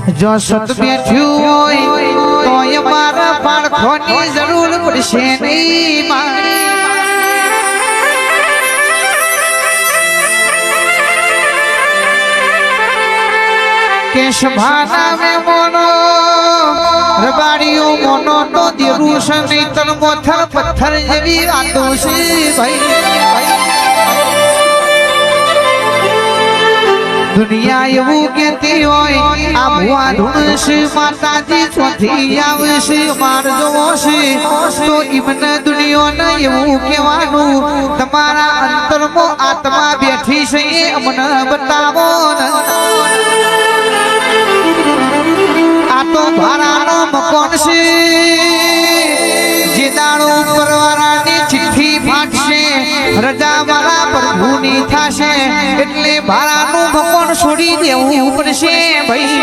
જો સત બેઠ્યું હોય તો અમારા પાળખોની જરૂર પડશે નહીં કેશભાના મેં મોનો રબાડીઓ મોનો તો દેરું છે નહીં તન મોથર પથ્થર જેવી વાતો છે ભાઈ દુનિયા એવું કહેતી હોય આ ભુવા ધૂણશે માતાજી ચોથી આવશે માર જોવો છે તો ઇમને દુનિયાને એવું કહેવાનું તમારા અંતરમાં આત્મા બેઠી છે એ અમને બતાવો ને આ તો ભારાનો મકોન છે જે દાડો પરવારાની ચિઠ્ઠી ફાટશે રજા વાળા પ્રભુની થાશે એટલે ભારાનું મકોન છોડી દેવું પડશે ભાઈ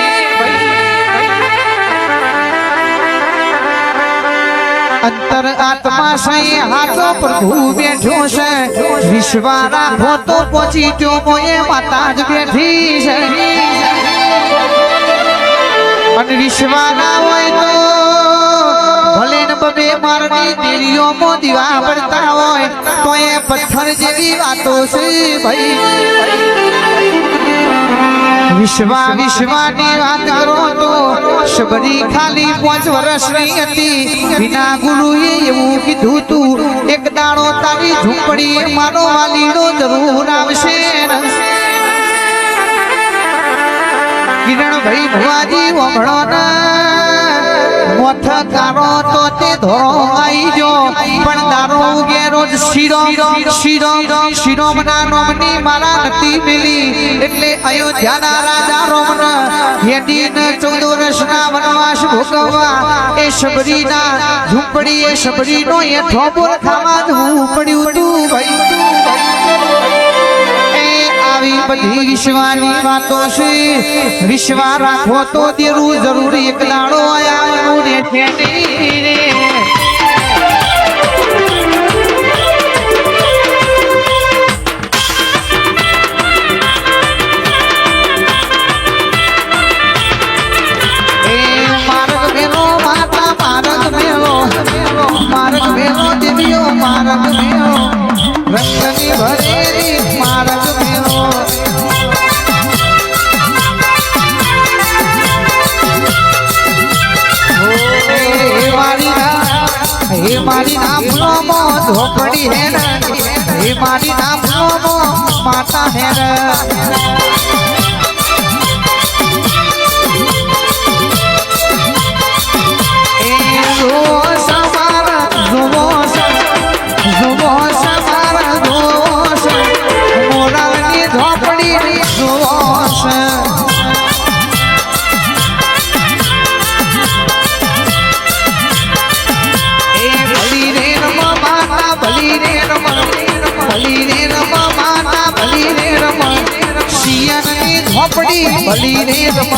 અંતર આત્મા સહી હાથો પ્રભુ બેઠો છે વિશ્વા રાખો તો પહોંચી જો મોએ માતા જ બેઠી છે અને વિશ્વાના હોય તો ભલે ને બબે મારની દેરીઓમાં દીવા પડતા હોય તો એ પથ્થર જેવી વાતો છે ભાઈ વિશ્વાની વાત કરો તો શબરી ખાલી 5 વર્ષની હતી વિના ગુરુએ એવું કીધું તું એક દાડો તારી ઝૂંપડી મારો વાલીડો જરૂર આવશે કિરણ ભાઈ ભુવાજી વમણો મોથ કારો તો તે ધોળો આવી જો પણ દારો ઉગે રોજ શિરો મના નોમની મારા નથી મિલી એટલે અયોધ્યાના રાજા રોમન હેડીને 14 વર્ષના વનવાસ ભોગવવા એ શબરીના ઝૂંપડી એ શબરીનો એ થોબોર ખાવા જવું પડ્યું તું ભાઈ બધી વિશ્વાની વાતો છે વિશ્વા રાખો તો દેરું જરૂરી એક દાડો આવ્યો રે માર્ગ મેલો માતા માર્ગ મેલો દેવીઓ માર્ગ મેલો રંગની ભરેલી માર્ગ મેલો હે મારી નામનો ધોપડી હેર હે મારી નામનો માતા હેર મોરાની ધોપડી જોવો ભલી રે રમ શિયાની ધોપડી ભલી રે રમ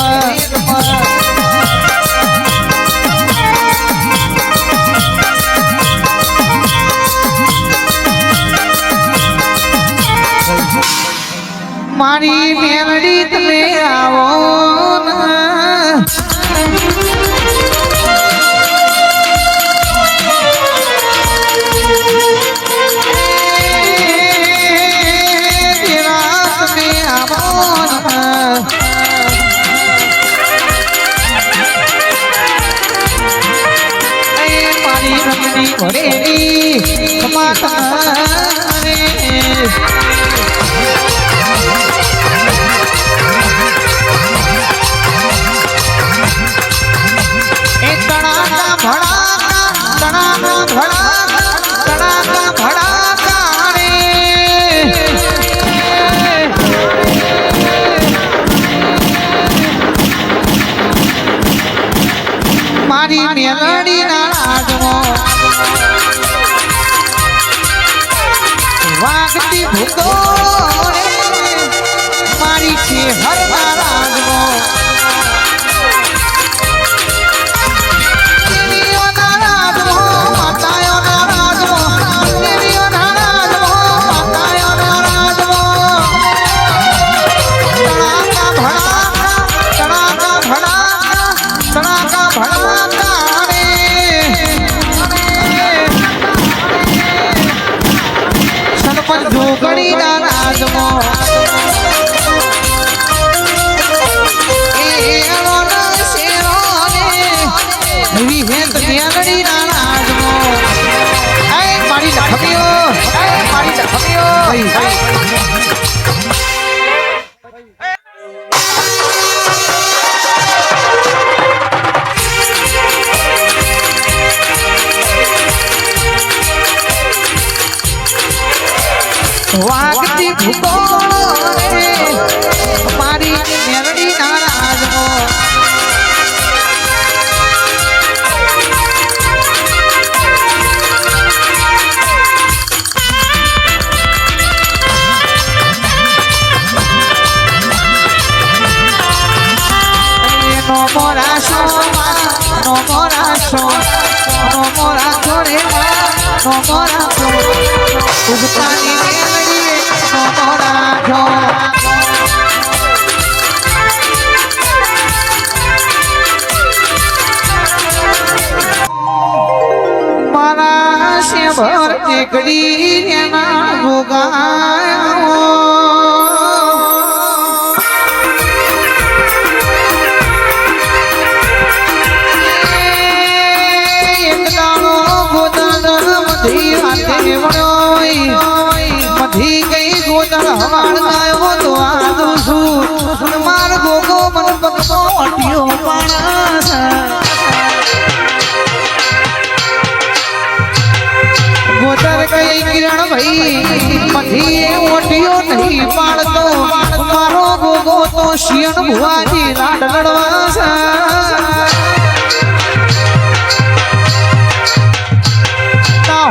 મારી મેલડી તમે આવો મારી મેલડી ના રાજમાં વાગતી ભૂકો મારી છે હર રાજમાં ભણા વાગતી ભૂતો રે મારી મેરડી નારાજનો નો મોરાશો નો મોરાશો નો મોરાશો રે નો મોરાશો ઉગતાની મેલડી નો મોરાશો મારા શેભર ટેકડી એના ભોગાયો મધી ગઈ ગોદળ હવાડ ગાયો તો આદુ છું માર ગોગો મન પગનો અટિયો પાણસ ગોદર ગઈ કિરણ ભાઈ મધી એ ઓટિયો નહીં પાડતો મારો ગોગો તો શિયણ ભુવાજી લાડ લડવાસ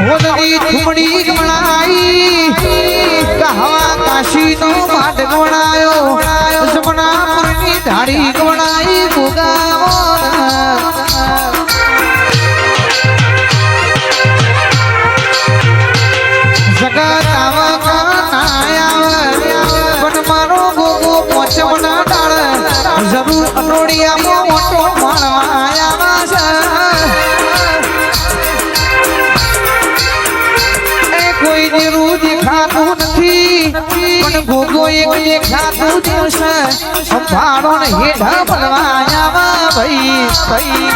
હોદની થુમડી ગણાઈ કહવા કાશી નો માટ ગણાયો જમનાપુરની ધાડી ગણાઈ ગોગાવો જગત આવકાનાયા પણ મારો ગોગો પોચમના ડાળ જરૂર અનોડિયામાં મોટો માણવા આવ્યા છે કોઈ નીરું દેખાતું નથી પણ ભોગો એક દેખાતું જશે સંભાળો ને હેઠા બનવાયા ભાઈ ભાઈ